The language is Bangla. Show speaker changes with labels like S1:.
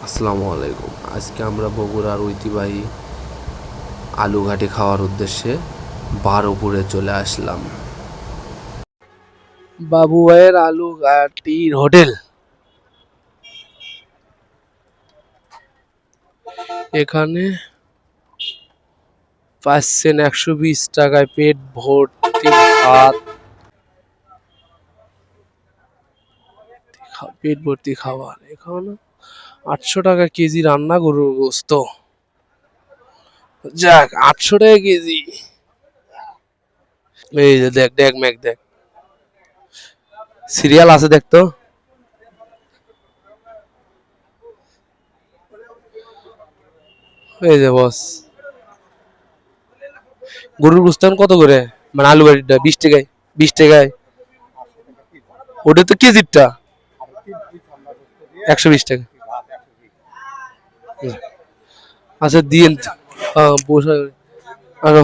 S1: আসসালামু আলাইকুম। আজকে আমরা বগুড়ার ঐতিহ্যবাহী আলু ঘাটি খাওয়ার উদ্দেশ্যে বারোপুরে চলে আসলাম।
S2: বাবু ভাইয়ের আলু ঘাটির হোটেল। এখানে পাচ্ছেন 120 টাকায় পেট ভর্তি ভাত, পেট ভর্তি খাবার। এখানে 800 টাকা কেজি রান্না গরুর গোস্ত। যাক, 800 টাকা কেজি। এই যে দেখ দেখ ম্যাক দেখ, সিরিয়াল আছে দেখতো। এই যে বস, গরুর গোস্ত কত করে? মানে আলু ঘাটিটা 20 টাকায়। 20 টাকায় ওটা তো কেজিরটা 120 টাকা। আচ্ছা দিন, বসে আরো